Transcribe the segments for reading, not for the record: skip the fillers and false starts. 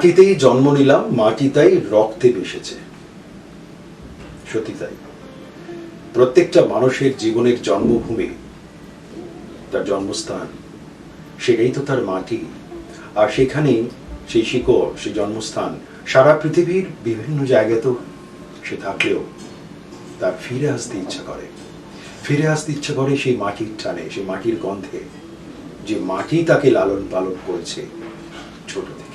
মাটিতেই জন্ম নিলাম, মাটিতেই রক্তে মিশেছে। সত্যি তাই। প্রত্যেকটা মানুষের জীবনের জন্মভূমি, তার জন্মস্থান, সেটাই তো তার মাটি। আর সেখানেই সেই শিকড়, সেই জন্মস্থান সারা পৃথিবীর বিভিন্ন জায়গাতেও সে থাকলেও তার ফিরে আসতে ইচ্ছা করে। ফিরে আসতে ইচ্ছা করে সেই মাটির টানে, সেই মাটির গন্ধে, যে মাটি তাকে লালন পালন করেছে ছোট থেকে।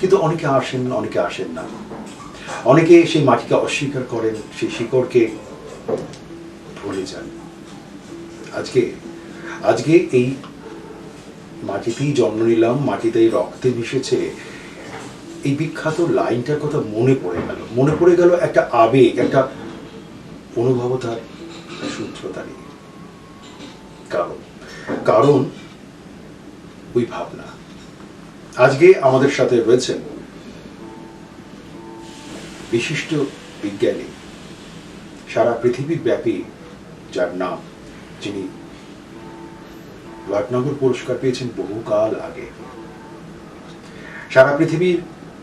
কিন্তু অনেকে আসেন, অনেকে আসেন না। অনেকে সেই মাটিকে অস্বীকার করেন, সেই শিকড়কে ভুলে যান। আজকে এই মাটিতেই জন্ম নিলাম, মাটিতেই রক্তে মিশেছে, এই বিখ্যাত লাইনটার কথা মনে পড়ে গেল একটা আবেগ, একটা অনুভবতার সূত্রতা নিয়ে। কারণ ওই ভাবনা। আজকে আমাদের সাথে রয়েছেন বিশিষ্ট বিজ্ঞানী, সারা পৃথিবী ব্যাপী যার নাম, যিনি লয়টনগর পুরস্কার পেয়েছেন বহুকাল আগে। সারা পৃথিবীর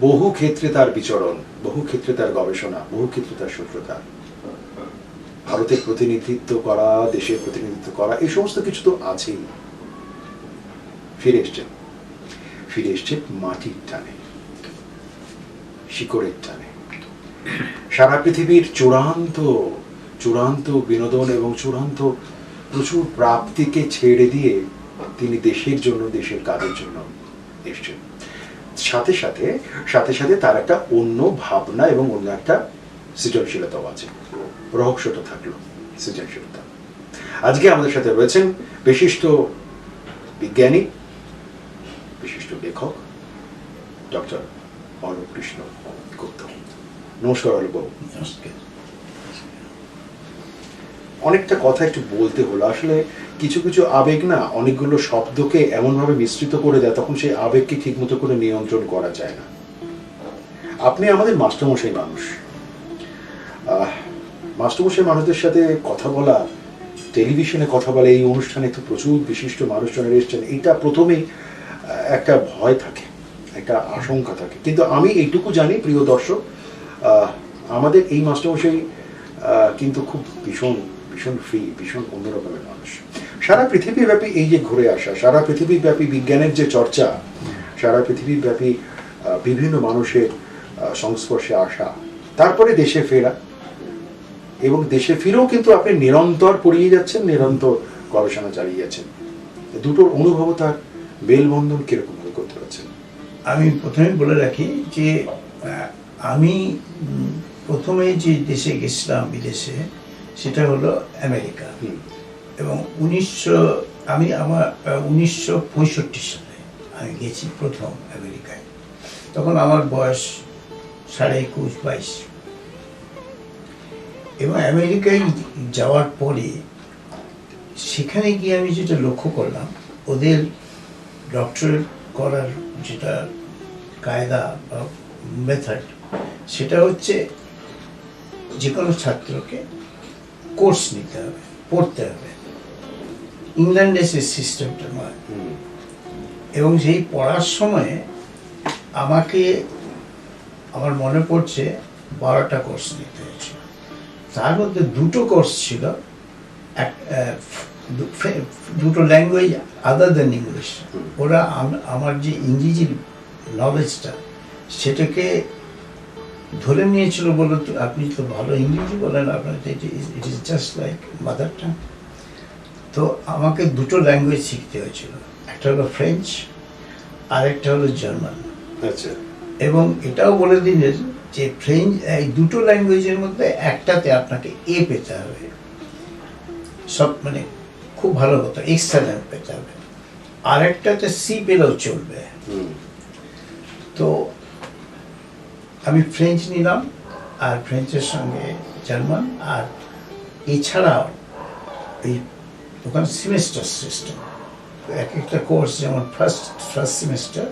বহু ক্ষেত্রে তার বিচরণ, বহু ক্ষেত্রে তার গবেষণা, বহু ক্ষেত্রে তার সূত্রতা, ভারতের প্রতিনিধিত্ব করা, দেশের প্রতিনিধিত্ব করা, এই সমস্ত কিছু তো আছেই। ফিরে এসছে মাটির টানে, শিকড়ের টানে। সারা পৃথিবীর চূড়ান্ত বিনোদন এবং চূড়ান্ত প্রচুর প্রাপ্তিকে ছেড়ে দিয়ে তিনি দেশের জন্য, দেশের কাজের জন্য এসছেন। সাথে সাথে তার একটা অন্য ভাবনা এবং অন্য একটা সৃজনশীলতাও আছে। রহস্যটা থাকলো সৃজনশীলতা। আজকে আমাদের সাথে রয়েছেন বিশিষ্ট বিজ্ঞানী, বিশিষ্ট লেখক ডক্টর অলোক কৃষ্ণ গুপ্ত। নমস্কার অলোক বাবু। অনেকটা কথা একটু বলতে হলো। আসলে কিছু কিছু আবেগ না অনেকগুলো শব্দকে এমনভাবে মিশ্রিত করে দেয়, তখন সেই আবেগকে ঠিক মতো করে নিয়ন্ত্রণ করা যায় না। আপনি আমাদের মাস্টারমশাই মানুষ। মাস্টারমশাই মানুষদের সাথে কথা বলা, টেলিভিশনে কথা বলা, এই অনুষ্ঠানে তো প্রচুর বিশিষ্ট মানুষজনের এসছেন, এইটা প্রথমেই একটা ভয় থাকে, একটা আশঙ্কা থাকে। কিন্তু আমি এইটুকু জানি, প্রিয় দর্শক, আমাদের এই মাস্টারমশাই কিন্তু খুব ভীষণ ফ্রি, ভীষণ অন্যরকমের মানুষ। সারা পৃথিবীব্যাপী এই যে ঘুরে আসা, সারা পৃথিবীব্যাপী বিজ্ঞানের যে চর্চা, সারা পৃথিবীব্যাপী বিভিন্ন মানুষের সংস্পর্শে আসা, তারপরে দেশে ফেরা, এবং দেশে ফিরেও কিন্তু আপনি নিরন্তর পড়িয়ে যাচ্ছেন, নিরন্তর গবেষণা চালিয়ে যাচ্ছেন। দুটোর অনুভবতার মেলবন্ধন কিরকম ভাবে করতে পারছেন? আমি প্রথমে বলে রাখি যে আমি প্রথমে যে দেশে গেছিলাম বিদেশে, সেটা হলো আমেরিকা। এবং আমার 1965 সালে আমি গেছি প্রথম আমেরিকায়। তখন আমার বয়স 21.5-22। এবং আমেরিকায় যাওয়ার পরে সেখানে গিয়ে আমি যেটা লক্ষ্য করলাম, ওদের ডক্টরেট করার যেটা কায়দা বা মেথড, সেটা হচ্ছে যে কোনো ছাত্রকে কোর্স নিতে হবে, পড়তে হবে। ইংল্যান্ডে সেই সিস্টেমটা নয়। এবং সেই পড়ার সময়ে আমার মনে পড়ছে 12টা কোর্স নিতে হয়েছিল। তার মধ্যে 2টো কোর্স ছিল দুটো ল্যাঙ্গুয়েজ আদার দেন ইংলিশ। ওরা আমার যে ইংরেজির নলেজটা, সেটাকে ধরে নিয়েছিল। বলো তো, আপনি তো ভালো ইংরেজি বলেন, আপনার it is just like mother tongue. তো আমাকে 2টো ল্যাঙ্গুয়েজ শিখতে হয়েছিল, একটা হলো ফ্রেঞ্চ আর একটা হলো জার্মান। আচ্ছা। এবং এটাও বলে দিলেন যে ফ্রেঞ্চ, এই 2টো ল্যাঙ্গুয়েজের মধ্যে একটাতে আপনাকে এ পেতে হবে, সব মানে খুব ভালো কথা, এক্সেলেন্ট পেতে হবে। আরেকটাতে সি পেলেও চলবে। তো আমি ফ্রেঞ্চ নিলাম, আর ফ্রেঞ্চের সঙ্গে জার্মান। আর এছাড়াও এই ওখানে সেমেস্টার সিস্টেম, এক একটা কোর্স, যেমন ফার্স্ট সেমেস্টার,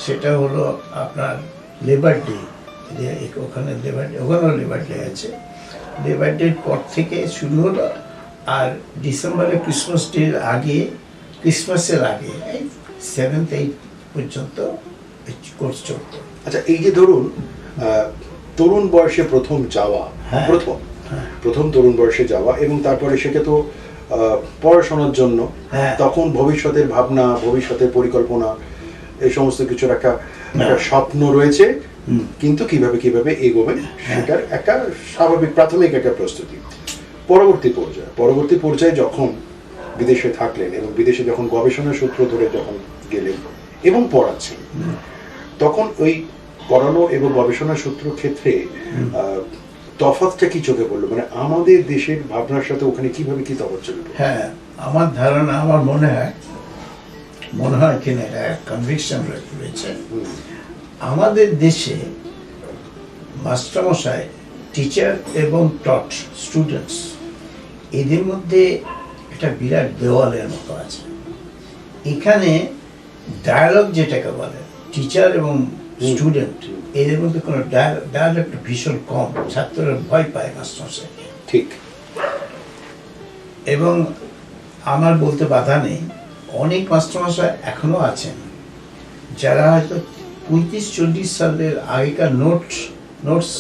সেটা হলো আপনার লেবার ডে, ওখানেও লেবার ডে আছে। লেবার ডের পর থেকে শুরু হলো, আর ডিসেম্বরে ক্রিসমাসের আগে এই 7th 8th পর্যন্ত কোর্স চলতো। আচ্ছা, এই যে ধরুন তরুণ বয়সে প্রথম যাওয়া, হ্যাঁ। প্রথম তরুণ বয়সে যাওয়া, এবং তারপরে সেটা তো পড়াশোনার জন্য, হ্যাঁ। তখন ভবিষ্যতের ভাবনা, ভবিষ্যতের পরিকল্পনা, এই সমস্ত কিছুর একটা স্বপ্ন রয়েছে, কিন্তু কিভাবে এগোবেন সেটার একটা স্বাভাবিক প্রাথমিক একটা প্রস্তুতি। পরবর্তী পর্যায়ে যখন বিদেশে থাকলেন এবং বিদেশে যখন গবেষণা সূত্র ধরে যখন গেলেন এবং পড়াচ্ছেন, তখন ওই পড়ানো এবং গবেষণা সূত্র ক্ষেত্রে তফাৎটা কি চোখে পড়লো? মানে আমাদের দেশের ভাবনার সাথে ওখানে কিভাবে কি তফাৎ চোখে পড়লো? হ্যাঁ, আমার ধারণা, আমার মনে হয় কিনা কনভিকশন রয়েছে, আমাদের দেশে মাস্টারমশাই, টিচার এবং টট স্টুডেন্টস, এদের মধ্যে একটা বিরাট দেওয়ালের মতো আছে। এখানে ডায়ালগ যেটাকে বলে, টিচার এবং স্টুডেন্ট, এদের মধ্যে কোনো ডায়ালগ ভীষণ কম। ছাত্ররা ভয় পায় মাস্টারমশাইকে। ঠিক। এবং আমার বলতে বাধা নেই, অনেক মাস্টারমশাই এখনো আছেন যারা হয়তো 35-40 সালের আগেকার নোটস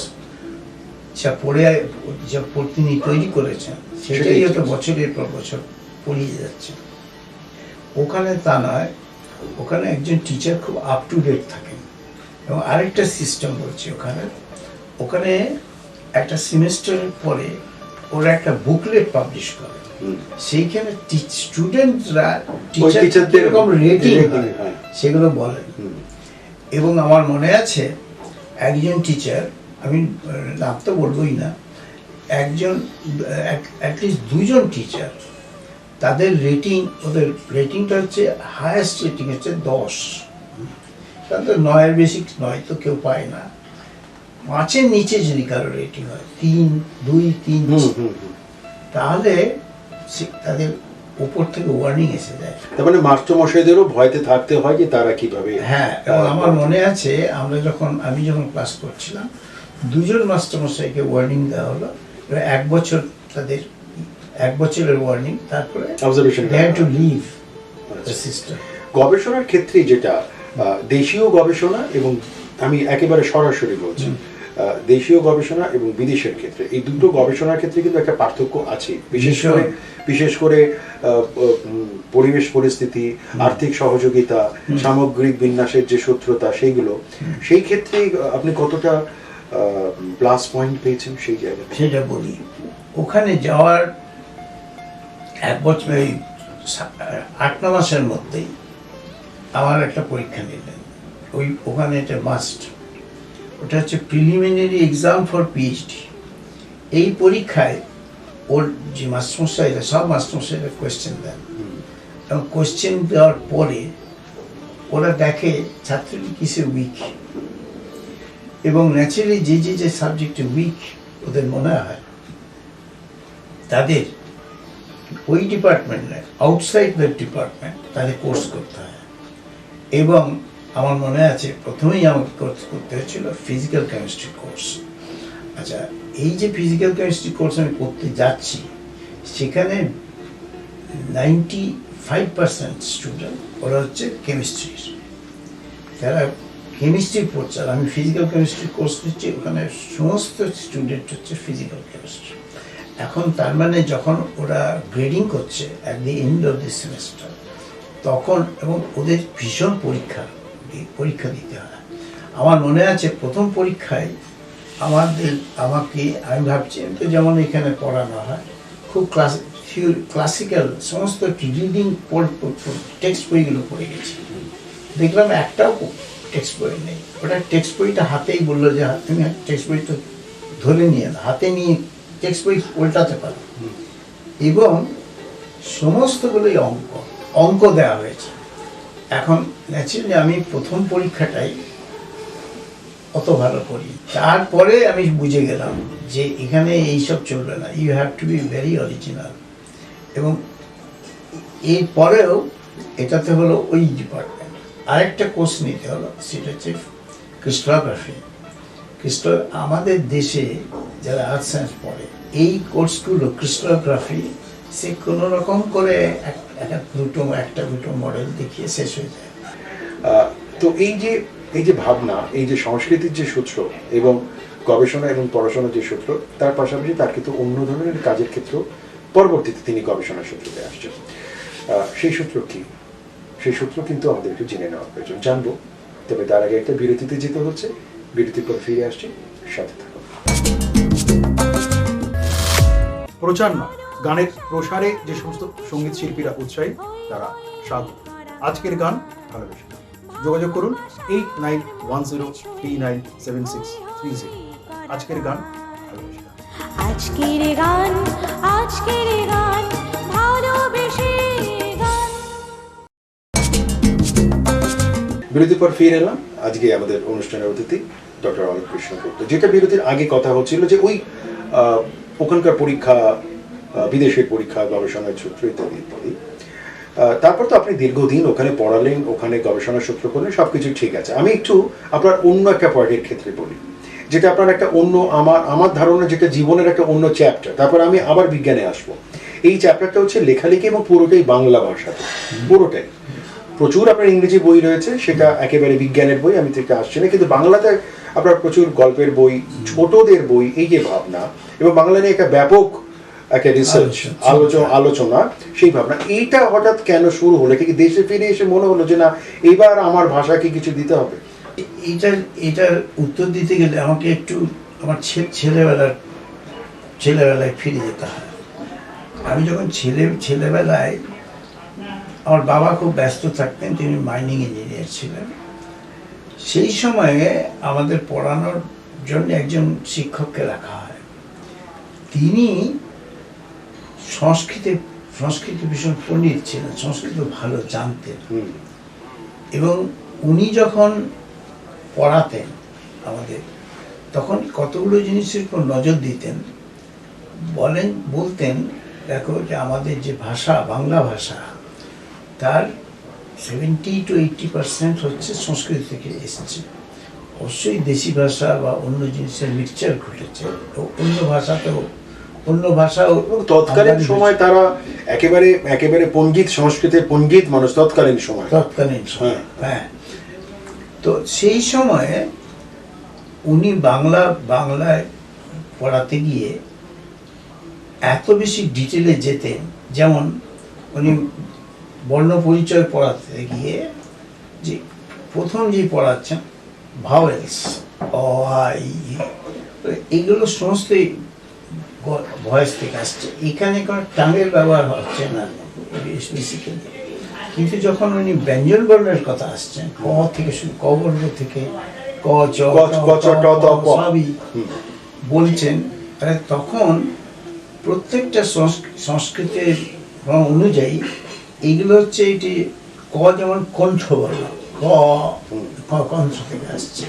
যা তিনি তৈরি করেছেন সেটাই হয়তো বছরের পর বছর পড়িয়ে যাচ্ছে। ওখানে তা নয়, ওখানে একজন টিচার খুব আপ টু ডেট থাকেন। এবং আরেকটা সিস্টেম বলছি, ওখানে একটা সেমেস্টারের পরে ওরা একটা বুকলেট পাবলিশ করে, সেইখানে স্টুডেন্টরা টিচারদের এরকম রেটিং সেগুলো বলেন। এবং আমার মনে আছে একজন টিচার, আমি নাম তো বলবোই না, অ্যাটলিস্ট 2জন টিচার, তাদের ওদের রেটিংটা হচ্ছে হায়েস্ট রেটিং হচ্ছে 10। কারণ তো 9-এর বেশি নয় তো কেউ পায় না। 5-এর নিচে যদি কারো রেটিং হয় 3, 2, 3, তাহলে তাদের উপর থেকে ওয়ার্নিং এসে যায়। তার মানে মাস্টারমশাইদেরও ভয়তে থাকতে হয় যে তারা কিভাবে। হ্যাঁ, এবং আমার মনে আছে আমি যখন ক্লাস করছিলাম, 2জন মাস্টারমশাইকে ওয়ার্নিং দেওয়া হলো। 1 বছর তাদের 1 বছরের ওয়ার্নিং, তারপরে they had to leave the system। গবেষণার ক্ষেত্রে যেটা দেশীয় গবেষণা, এবং আমি একেবারে সরাসরি বলছি, দেশীয় গবেষণা এবং বিদেশের ক্ষেত্রে, এই দুটো গবেষণার ক্ষেত্রে কিন্তু একটা পার্থক্য আছে। বিশেষ করে পরিবেশ পরিস্থিতি, আর্থিক সহযোগিতা, সামগ্রিক বিন্যাসের যে সূত্রতা, সেই ক্ষেত্রে আপনি কতটা প্লাস পয়েন্ট পেয়েছেন সেই জায়গায়? সেটা বলি, ওখানে যাওয়ার 1 বছর, 8-9 মাসের মধ্যেই আমার একটা পরীক্ষা নিলেন। ওখানে এটা মাস্ট, ওটা হচ্ছে প্রিলিমিনারি এক্সাম ফর পিএইচডি। এই পরীক্ষায় ওর যে মাস্টারমশাইরা, সব মাস্টারমশাইরা কোয়েশ্চেন দেন, এবং কোয়েশ্চেন দেওয়ার পরে ওরা দেখে ছাত্রটি কিসে উইক, এবং ন্যাচারালি যে সাবজেক্টে উইক ওদের মনে হয়, তাদের ওই ডিপার্টমেন্ট নয়, আউটসাইড দ্য ডিপার্টমেন্ট তাদের কোর্স করতে হয়। এবং আমার মনে আছে প্রথমেই আমাকে করতে হয়েছিল ফিজিক্যাল কেমিস্ট্রি কোর্স। আচ্ছা, এই যে ফিজিক্যাল কেমিস্ট্রি কোর্স আমি করতে যাচ্ছি, সেখানে 95% স্টুডেন্ট ওরা হচ্ছে কেমিস্ট্রির, যারা কেমিস্ট্রি পড়ছে। আর আমি ফিজিক্যাল কেমিস্ট্রি কোর্স নিচ্ছি, ওখানে সমস্ত স্টুডেন্ট হচ্ছে ফিজিক্যাল কেমিস্ট্রি। এখন তার মানে যখন ওরা গ্রেডিং করছে at the end of the semester, তখন এবং ওদের ভীষণ পরীক্ষা দিতে হয়। আমার মনে আছে প্রথম পরীক্ষায় আমি ভাবছি তো যেমন এখানে পড়ানো হয়, খুব ক্লাসিক্যাল সমস্ত রিডিং টেক্সট বইগুলো পড়ে গেছি। দেখলাম একটাও টেক্সট বই নেই। ওটা টেক্সট বইটা হাতেই বললো যে তুমি টেক্সট বইটা ধরে নিয়ে না, হাতে নিয়ে টেক্সট বই উল্টাতে পারো। এবং সমস্তগুলোই অঙ্ক দেওয়া হয়েছে। এখন ন্যাচারালি আমি প্রথম পরীক্ষাটাই অত ভালো করি, তারপরে আমি বুঝে গেলাম যে এখানে এইসব চলবে না, you have to be very original. এবং এরপরেও এটাতে হলো ওই ডিপার্টমেন্ট আরেকটা কোর্স নিতে হলো, সেটা হচ্ছে ক্রিস্টোগ্রাফি। আমাদের দেশে যারা আর্টস সায়েন্স পড়ে, এই কোর্সগুলো ক্রিস্টোগ্রাফি, সে কোনো রকম করে একটা দুটো মডেল দেখিয়ে শেষ হয়ে যায়। তো এই যে এই যে ভাবনা, এই যে সংস্কৃতির যে সূত্র এবং গবেষণা এবং পড়াশোনার যে সূত্র, তার পাশাপাশি তার কিন্তু অন্য ধরনের কাজের ক্ষেত্র পরবর্তীতে তিনি গবেষণার সূত্রতে আসছেন। সেই সূত্র কি? সেই সূত্র কিন্তু আমাদেরকে জেনে নেওয়ার প্রয়োজন, জানবো। তবে তার আগে একটা বিরতিতে যেতে হচ্ছে, বিরতির পর ফিরে আসছি, সাথে থাকুন। প্রচার না, গানের প্রসারে যে সমস্ত সঙ্গীত শিল্পীরা উৎসাহী তারা সাধু। আজকের গান ভালোবেসে। যোগাযোগ করুন 8910397630। আজকের গান ভালোবেসে। আজকের গান, আজকের গান ভালোবেসে গান। বিরতির পর ফিরে এলাম। আজকে আমাদের অনুষ্ঠানের অতিথি ডক্টর অলোক কৃষ্ণ গুপ্ত। যেটা বিরতির আগে কথা হচ্ছিল যে ওই ওখানকার পরীক্ষা, বিদেশের পরীক্ষা, গবেষণার সূত্র ইত্যাদি ইত্যাদি। তারপর তো আপনি দীর্ঘদিন ওখানে পড়ালেন, ওখানে গবেষণার সূত্র করলেন, সবকিছু ঠিক আছে। আমি একটু আপনার অন্য একটা পয়েন্টের ক্ষেত্রে বলি, যেটা আপনার একটা অন্য, আমার ধারণা যেটা জীবনের একটা অন্য চ্যাপ্টার। তারপর আমি আবার বিজ্ঞানে আসবো। এই চ্যাপ্টারটা হচ্ছে লেখালেখি এবং পুরোটাই বাংলা ভাষাতে, পুরোটাই। প্রচুর আপনার ইংরেজি বই রয়েছে, সেটা একেবারে বিজ্ঞানের বই, আমি থেকে আসছি না, কিন্তু বাংলাতে আপনার প্রচুর গল্পের বই, ছোটদের বই, এই যে ভাবনা, এবং বাংলা নিয়ে একটা ব্যাপক একটা রিসার্চ, আলোচনা, সেই ভাবনা, এইটা হঠাৎ কেন শুরু হলো? কি দেশে ফিরে এসে মনে হলো যে না, এবার আমার ভাষাকে কিছু দিতে হবে? এটার উত্তর দিতে গেলে আমাকে একটু আমার ছেলেবেলায় ফিরে যেতে হয়। আমি যখন ছেলেবেলায়, আমার বাবা খুব ব্যস্ত থাকতেন, তিনি মাইনিং ইঞ্জিনিয়ার ছিলেন। সেই সময়ে আমাদের পড়ানোর জন্য একজন শিক্ষককে রাখা হয়। তিনি সংস্কৃত ভীষণ পণ্ডিত ছিলেন, সংস্কৃত ভালো জানতেন, এবং উনি যখন পড়াতেন আমাদের, তখন কতগুলো জিনিসের উপর নজর দিতেন। বলতেন, দেখো যে আমাদের যে ভাষা, বাংলা ভাষা, তার 70 to 80% হচ্ছে সংস্কৃত থেকে এসেছে। অবশ্যই দেশি ভাষা বা অন্য জিনিসের মিক্সচার ঘটেছে, অন্য ভাষাও। তৎকালীন সময় তারা একেবারে পণ্ডিত, সংস্কৃতের পণ্ডিত মানুষ তৎকালীন সময়। হ্যাঁ। তো সেই সময়ে উনি বাংলায় পড়াতে গিয়ে এত বেশি ডিটেলে যেতেন। যেমন উনি বর্ণ পরিচয় পড়াতে গিয়ে যে প্রথম যে পড়াচ্ছেন ভাওয়েলস, অ, আ, ই, এগুলো সমস্তই ভয়েস থেকে আসছে, এখানে কোনো টাঙের ব্যবহার হচ্ছে না বেসিক্যালি। কিন্তু যখন উনি ব্যঞ্জন বর্ণের কথা আসছেন, ক থেকে শুরু, ক বর্ণ থেকে ক, চ, সবই বলছেন, তখন প্রত্যেকটা সংস্কৃতের অনুযায়ী এগুলো হচ্ছে, এটি ক যেমন কণ্ঠ বর্ণ, ক কণ্ঠ থেকে আসছে,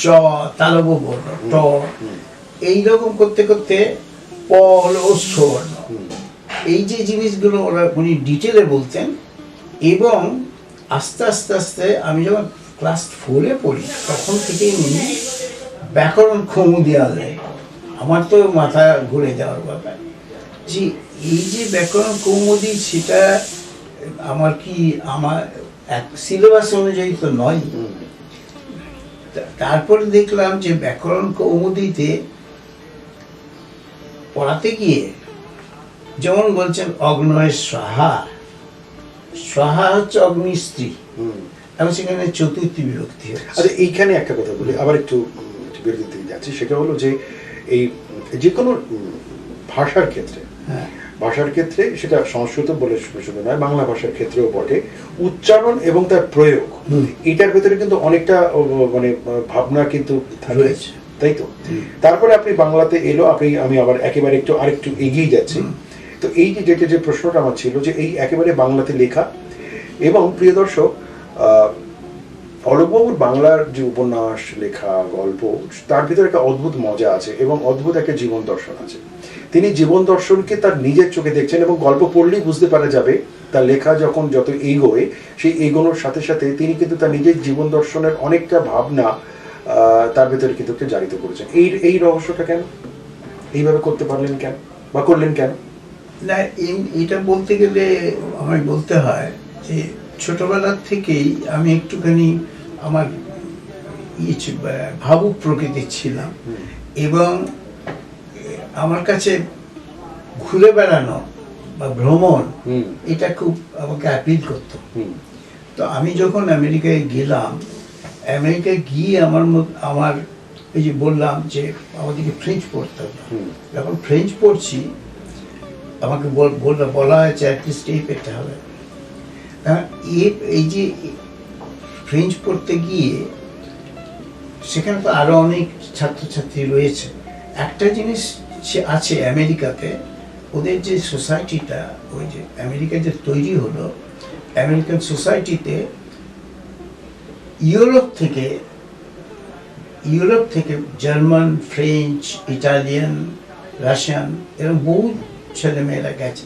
চ তালব বর্ণ, ট, এইরকম করতে করতে প হলো অশ্ব বর্ণ। এই যে জিনিসগুলো উনি ডিটেলে বলতেন। এবং আস্তে আস্তে আমি যখন ক্লাস 4-এ পড়ি, তখন থেকেই উনি ব্যাকরণ কৌমুদি আনলেন। আমার তো মাথা ঘুরে যাওয়ার ব্যাপার যে এই যে ব্যাকরণ কৌমুদি, সেটা আমার সিলেবাস অনুযায়ী তো নয়। তারপরে দেখলাম যে ব্যাকরণ কৌমুদিতে পড়াতে গিয়ে যেমন বলছেন অগ্নয় স্বাহা হচ্ছে অগ্নি স্ত্রী, এবং সেখানে চতুর্থী বিভক্তি। আচ্ছা, এইখানে একটা কথা বলি, আবার একটু বিরতির দিকে যাচ্ছি। সেটা হলো যে এই যে কোনো ভাষার ক্ষেত্রে, সেটা সংস্কৃত বলে শুধু নয়, বাংলা ভাষার ক্ষেত্রেও বটে, উচ্চারণ এবং তার প্রয়োগ, এটার ভেতরে কিন্তু অনেকটা মানে ভাবনা কিন্তু রয়েছে, তাই তো? তারপরে আপনি বাংলাতে এলো, আমি আবার একেবারে আরেকটু এগিয়ে যাচ্ছি। তো এই যে প্রশ্নটা আমার ছিল, যে এই একেবারে বাংলাতে লেখা, এবং প্রিয় দর্শক, অলোকবাবুর বাংলার যে উপন্যাস লেখা, গল্প, তার ভিতরে একটা অদ্ভুত মজা আছে এবং অদ্ভুত একটা জীবন দর্শন আছে। তিনি জীবন দর্শনকে তার নিজের চোখে দেখছেন, এবং গল্প পড়লেই বুঝতে পারা যাবে তার লেখা যত এগোয়, সেই এগোনোর সাথে সাথে তিনি কিন্তু তার নিজের জীবন দর্শনের অনেকটা ভাবনা তার ভেতরে কিন্তু জারিত করেছেন। এই রহস্যটা কেন, এইভাবে করতে পারলেন কেন, বা করলেন কেন? না, এটা বলতে গেলে আমায় বলতে হয় যে ছোটবেলার থেকেই আমি একটুখানি আমার ভাবুক প্রকৃতির ছিলাম, এবং আমার কাছে ঘুরে বেড়ানো বা ভ্রমণ এটা খুব আমাকে অ্যাপিল করতো। তো আমি যখন আমেরিকায় গেলাম, আমেরিকায় গিয়ে আমার এই যে বললাম যে আমাদেরকে ফ্রেঞ্চ পড়তে হতো, যখন ফ্রেঞ্চ পড়ছি আমাকে বলা হয়েছে অ্যাটলিস্ট এ পেতে হবে। এই যে ফ্রেঞ্চ পড়তে গিয়ে সেখানে তো আরো অনেক ছাত্রছাত্রী রয়েছে। একটা জিনিস আছে আমেরিকাতে, ওদের যে সোসাইটিটা, ওই যে আমেরিকা যে তৈরি হলো, আমেরিকান সোসাইটিতে ইউরোপ থেকে জার্মান, ফ্রেঞ্চ, ইটালিয়ান, রাশিয়ান এরকম বহু ছেলেমেয়েরা গেছে,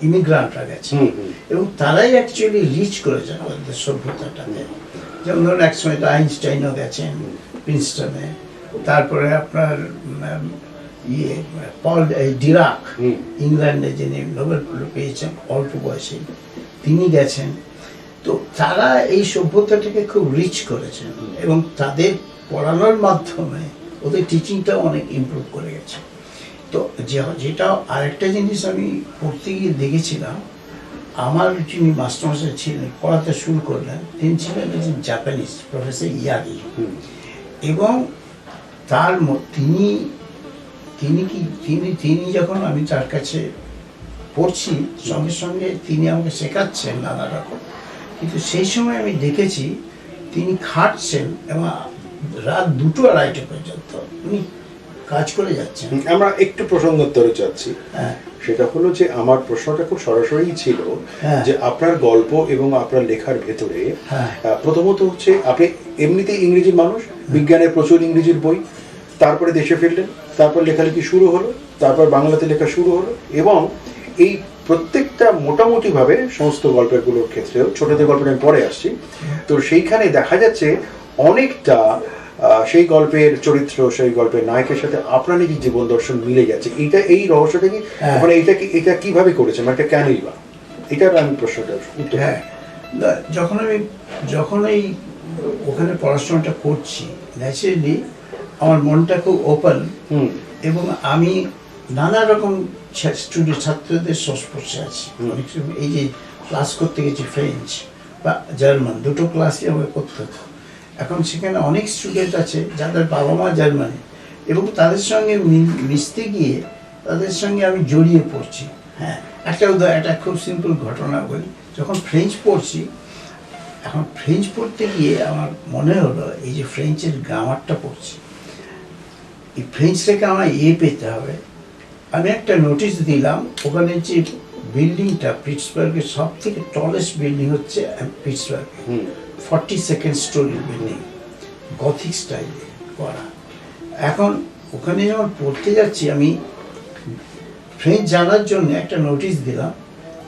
ইমিগ্রান্টরা গেছে, এবং তারাই অ্যাকচুয়ালি রিচ করেছেন আমাদের সভ্যতাটাকে। যেমন ধরুন এক সময় তো আইনস্টাইনও গেছেন প্রিন্সটনে, তারপরে আপনার পল ডিরাক, ইংল্যান্ডে যিনি নোবেল পেয়েছেন অল্প বয়সে, তিনি গেছেন। তো তারা এই সভ্যতাটাকে খুব রিচ করেছেন, এবং তাদের পড়ানোর মাধ্যমে ওদের টিচিংটাও অনেক ইমপ্রুভ করে গেছে। তো যেটা আরেকটা জিনিস আমি পড়তে গিয়ে দেখেছিলাম, আমার যিনি মাস্টারমশাই ছিলেন, পড়াতে শুরু করলেন, তিনি ছিলেন একজন জাপানিজ, প্রফেসর ইয়াগি, এবং তিনি যখন আমি তার কাছে পড়ছি, সঙ্গে সঙ্গে তিনি আমাকে শেখাচ্ছেন নানা রকম, কিন্তু সেই সময় আমি দেখেছি তিনি খাটছেন এবং রাত 2-2:30 পর্যন্ত উনি কাজ করে যাচ্ছেন। আমরা একটু প্রসঙ্গোত্তরে যাচ্ছি। সেটা হলো যে আমার প্রশ্নটা খুব সরাসরি ছিল যে আপনার গল্প এবং আপনার লেখার ভেতরে প্রথমত হচ্ছে আপনি এমনিতেই ইংরেজির মানুষ, বিজ্ঞানের প্রচুর ইংরেজির বই, তারপরে দেশে ফিরলেন, তারপর লেখালেখি শুরু হলো, তারপর বাংলাতে লেখা শুরু হলো, এবং এই প্রত্যেকটা মোটামুটিভাবে সমস্ত গল্পেরগুলোর ক্ষেত্রেও, ছোটদের গল্পটা আমি পরে আসছি, তো সেইখানে দেখা যাচ্ছে অনেকটা সেই গল্পের চরিত্র, সেই গল্পের নায়কের সাথে আপনার নিজের জীবন দর্শন মিলে গেছে। এই রহস্যটা কি, মানে এটা কিভাবে করেছেন, এটা কেনই বা, এটার আমি প্রশ্নটা উত্তর। হ্যাঁ, যখন এই ওখানে পড়াশোনাটা করছি, ন্যাচারালি আমার মনটা খুব ওপেন, এবং আমি নানা রকম ছাত্রদের সংস্পর্শে আছি। অনেক সময় এই যে ক্লাস করতে গেছি ফ্রেঞ্চ বা জার্মান, দুটো ক্লাসই আমাকে করতে হতো। এখন সেখানে অনেক স্টুডেন্ট আছে যাদের বাবা মা জার্মানি, এবং তাদের সঙ্গে মিশতে গিয়ে তাদের সঙ্গে আমি জড়িয়ে পড়ছি। হ্যাঁ, একটা খুব সিম্পল ঘটনা বলি। যখন ফ্রেঞ্চ পড়ছি, এখন ফ্রেঞ্চ পড়তে গিয়ে আমার মনে হলো এই যে ফ্রেঞ্চের গ্রামারটা পড়ছি, এই ফ্রেঞ্চটাকে আমার পেতে হবে। আমি একটা নোটিশ দিলাম, ওখানে যে বিল্ডিংটা, পিটসবার্গের সব থেকে টলেস্ট বিল্ডিং হচ্ছে Pittsburgh, 42nd story building, Gothic স্টাইলে করা। এখন ওখানে যখন পড়তে যাচ্ছি, আমি ফ্রেঞ্চ জানার জন্য একটা নোটিশ দিলাম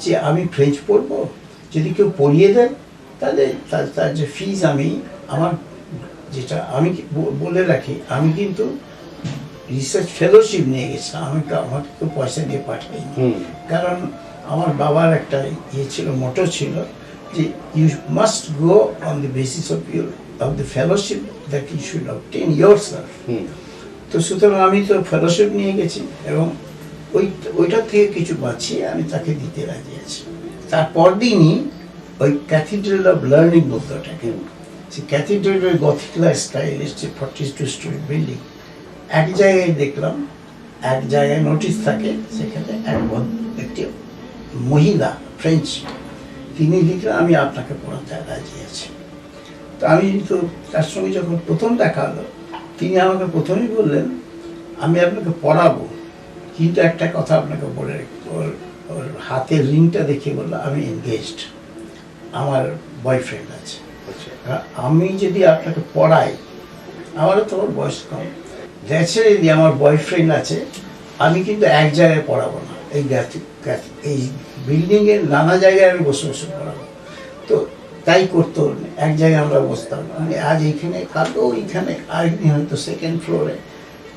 যে আমি ফ্রেঞ্চ পড়বো, যদি কেউ পড়িয়ে দেয় তাহলে তার যে ফিজ আমার যেটা আমি বলে রাখি, আমি কিন্তু রিসার্চ ফেলোশিপ নিয়ে গেছিলাম, আমাকে তো পয়সা দিয়ে পাঠাইনি। কারণ আমার বাবার একটা ছিল, মোটো ছিল যে you must go on the basis of the fellowship that you should obtain yourself. তো সুতরাং আমি তো ফেলোশিপ নিয়ে গেছি, এবং ওইটার থেকে কিছু বাঁচিয়ে আমি তাকে দিতে রাজি আছি। তারপর দিনই ওই ক্যাথিড্রাল অফ লার্নিং বলতোটাকে, সেই ক্যাথিড্রালের গথিক স্টাইল এসছে, 42 স্টোরি বিল্ডিং। এক জায়গায় দেখলাম, এক জায়গায় নোটিশ থাকে, সেখানে একটি মহিলা ফ্রেঞ্চ, তিনি লিখলেন আমি আপনাকে পড়াতে রাজি আছি। তো আমি তো তার সঙ্গে যখন প্রথম দেখা হলো, তিনি আমাকে প্রথমেই বললেন আমি আপনাকে পড়াবো, কিন্তু একটা কথা আপনাকে বলে ওর হাতের রিংটা দেখে বললো আমি এনগেজড, আমার বয়ফ্রেন্ড আছে। আমি যদি আপনাকে পড়াই, আমারও তো ওর বয়স কম, ন্যাচারালি আমার বয়ফ্রেন্ড আছে, আমি কিন্তু এক জায়গায় পড়াবো না, এই বিল্ডিংয়ের নানা জায়গায় আমি বসে বসে পড়াবো। তো তাই করতো, এক জায়গায় আমরা বসতাম, মানে আজ এইখানে, কালকেও এইখানে, আরেকদিন হয়তো সেকেন্ড ফ্লোরে,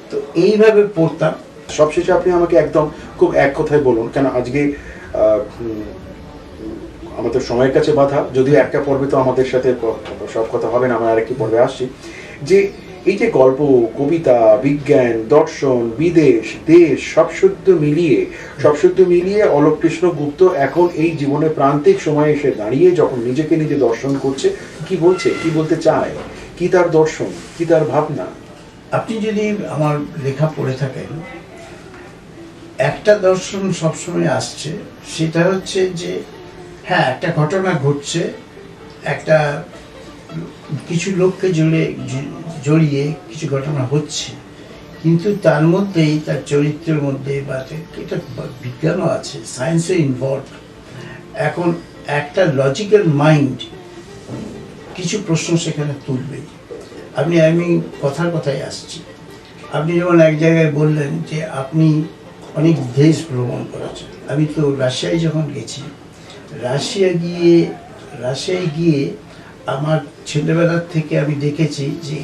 তো এইভাবে পড়তাম। সবশেষে আপনি আমাকে একদম খুব এক কথায় বলুন, কেন আজকে আমাদের সময়ের কাছে বাধা, যদিও একটা পর্বে তো আমাদের সাথে সব কথা হবে না, আমরা আরেকটি পর্বে আসছি, যে এই যে গল্প, কবিতা, বিজ্ঞান, দর্শন, বিদেশ, দেশ সব শুদ্ধ মিলিয়ে অলোক কৃষ্ণ গুপ্ত এখন এই জীবনের প্রান্তিক সময়ে এসে দাঁড়িয়ে যখন নিজেকে নিজে দর্শন করছে, কি বলছে, কি বলতে চায়, কি তার দর্শন, কি তার ভাবনা? আপনি যদি আমার লেখা পড়ে থাকেন, একটা দর্শন সবসময় আসছে, সেটা হচ্ছে যে হ্যাঁ একটা ঘটনা ঘটছে, একটা কিছু লোককে জড়িয়ে কিছু ঘটনা হচ্ছে, কিন্তু তার মধ্যেই তার চরিত্রের মধ্যে বা এটা বিজ্ঞানও আছে, সায়েন্সও ইনভলভ। এখন একটা লজিক্যাল মাইন্ড কিছু প্রশ্ন সেখানে তুলবে। আমি কথায় আসছি, আপনি যেমন এক জায়গায় বললেন যে আপনি অনেক দেশ ভ্রমণ করেছেন। আমি তো রাশিয়ায় যখন গেছি, রাশিয়ায় গিয়ে আমার ছেলেবেলার থেকে আমি দেখেছি যে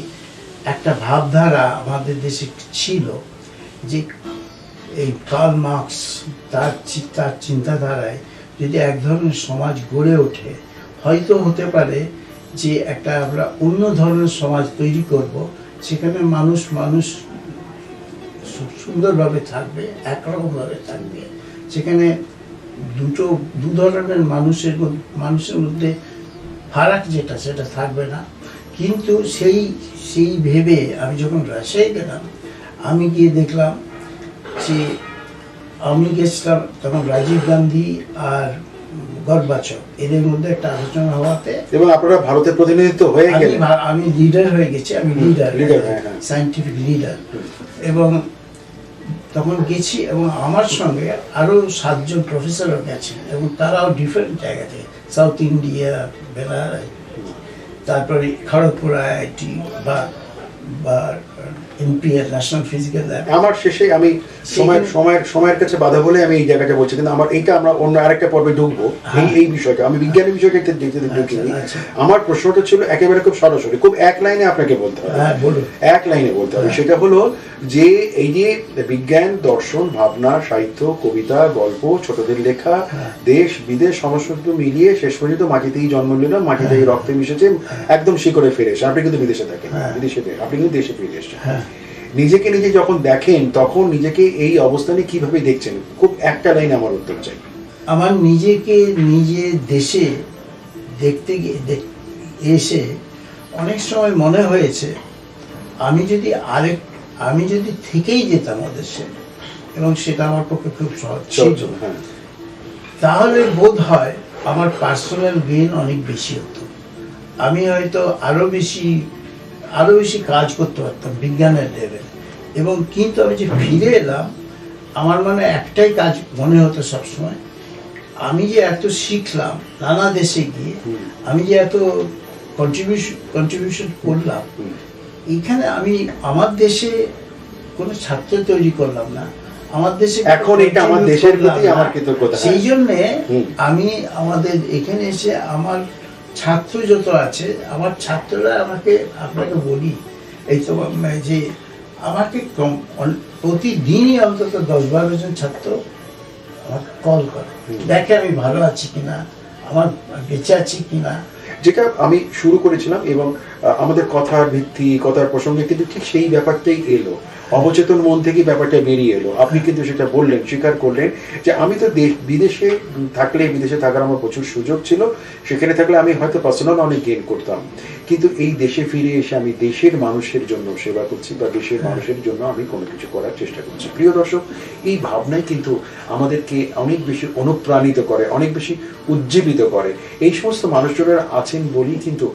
একটা ভাবধারা আমাদের দেশে ছিল, যে এই কার্ল মার্কস তার চিন্তাধারায় যদি এক ধরনের সমাজ গড়ে ওঠে, হয়তো হতে পারে যে একটা আমরা অন্য ধরনের সমাজ তৈরি করব, সেখানে মানুষ সুন্দরভাবে থাকবে, একরকমভাবে থাকবে, সেখানে দু ধরনের মানুষের মধ্যে ফারাক যেটা সেটা থাকবে না। কিন্তু সেই ভেবে আমি যখন রাশিয়ায় গেলাম, আমি গিয়ে দেখলাম যে আমি গেছিলাম তখন রাজীব গান্ধী আর গর্বাচভ এদের মধ্যে একটা আলোচনা হওয়াতে, এবং আপনারা ভারতের প্রতিনিধিত্ব হয়ে গেলেন। আমি লিডার হয়ে গেছি, আমি লিডার, সায়েন্টিফিক লিডার। এবং তখন গেছি এবং আমার সঙ্গে আরও 7 জন প্রফেসরও গেছেন, এবং তারাও ডিফারেন্ট জায়গা থেকে, সাউথ ইন্ডিয়া, বেনারস, তারপরে খড়গপুর আইআইটি বা এনপিএল, ন্যাশনাল ফিজিক্যাল ল্যাব। আমার শেষে আমি সময়ের কাছে বাধা বলে আমি এই জায়গাটা বলছি, কিন্তু আমার এইটা আমরা অন্য আরেকটা পর্বে ঢুকবো এই বিষয়টা। আমি বিজ্ঞানের বিষয়টা একটু ঢুকিনি। আমার প্রশ্নটা ছিল একেবারে খুব সরাসরি, খুব এক লাইনে আপনাকে বলতে হবে, এক লাইনে বলতে হবে। সেটা হলো যে এই যে বিজ্ঞান, দর্শন, ভাবনা, সাহিত্য, কবিতা, গল্প, ছোটদের লেখা, দেশ বিদেশ সমস্ত মিলিয়ে শেষ পর্যন্ত মাটিতেই জন্ম নিলাম, মাটিতেই রক্তে মিশেছে, একদম শিকড়ে ফিরে এসে। আপনি কিন্তু বিদেশে থাকেন, আপনি কিন্তু দেশে ফিরে এসেছেন। নিজেকে নিজে যখন দেখেন তখন নিজেকে এই অবস্থানে কিভাবে দেখছেন? খুব একটা লাইন আমার উত্তর চাই। আমার নিজেকে নিজে দেশে দেখতে গিয়ে এসে অনেক সময় মনে হয়েছে আমি যদি থেকেই যেতাম দেশে, এবং সেটা আমার পক্ষে খুব সহজ ছিল, তাহলে বোধ হয় আমার পার্সোনাল গেইন অনেক বেশি হতো। আমি হয়তো আরো বেশি কাজ করতে পারতাম বিজ্ঞানের লেভেল। এবং কিন্তু আমি যে ফিরে এলাম, আমার মানে একটাই কাজ মনে হতো সবসময়, আমি যে এত শিখলাম নানা দেশে গিয়ে, আমি যে এত কন্ট্রিবিউশন করলাম, এখানে আমি আমার দেশে কোনো ছাত্র তৈরি করলাম না, আমার দেশে এখন এটা আমার দেশের প্রতি আমার কৃতজ্ঞতা। সেই জন্যে আমি আমাদের এখানে এসে আমার ছাত্র যত আছে, আমার ছাত্ররা আপনাকে বলি এই তো যে আমাকে প্রতিদিনই অন্তত 10-12 জন ছাত্র আমাকে কল করে, দেখে আমি ভালো আছি কিনা, আমার বেঁচে আছি কিনা। যেটা আমি শুরু করেছিলাম এবং আমাদের কথার ভিত্তি, কথার প্রসঙ্গে কিন্তু ঠিক সেই ব্যাপারটাই এলো, অবচেতন মন থেকে ব্যাপারটা বেরিয়ে এলো। আপনি কিন্তু সেটা বললেন, স্বীকার করলেন যে আমি তো বিদেশে থাকার আমার প্রচুর সুযোগ ছিল, সেখানে থাকলে আমি হয়তো পার্সোনাল অনেক গেইন করতাম, কিন্তু এই দেশে ফিরে এসে আমি দেশের মানুষের জন্য সেবা করছি বা দেশের মানুষের জন্য আমি কোনো কিছু করার চেষ্টা করছি। প্রিয় দর্শক, এই ভাবনাই কিন্তু আমাদেরকে অনেক বেশি অনুপ্রাণিত করে, অনেক বেশি উজ্জীবিত করে। এই সমস্ত মানুষজনেরা আছেন বলেই কিন্তু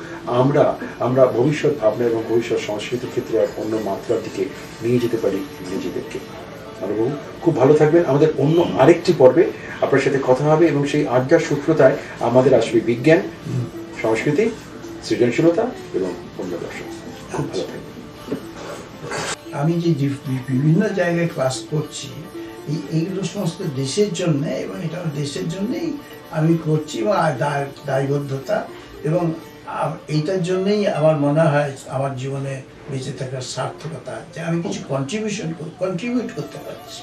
আমরা ভবিষ্যৎ ভাবনা এবং ভবিষ্যৎ সংস্কৃতির ক্ষেত্রে এক অন্য মাত্রার দিকে নিয়ে যেতে পারি নিজেদেরকে। আরও খুব ভালো থাকবেন। আমাদের অন্য আরেকটি পর্বে আপনার সাথে কথা হবে এবং সেই আড্ডার সূত্রতায় আমাদের আসবে বিজ্ঞান, সংস্কৃতি, সৃজনশীলতা এবং অন্য দর্শন। খুব ভালো থাকবেন। আমি যে বিভিন্ন জায়গায় ক্লাস করছি, এইগুলো সমস্ত দেশের জন্য, এবং এটা দেশের জন্যই আমি করছি, এবং দায়বদ্ধতা, এবং এইটার জন্যই আমার মনে হয় আমার জীবনে বেঁচে থাকার সার্থকতা, যে আমি কিছু কন্ট্রিবিউট করতে পারছি।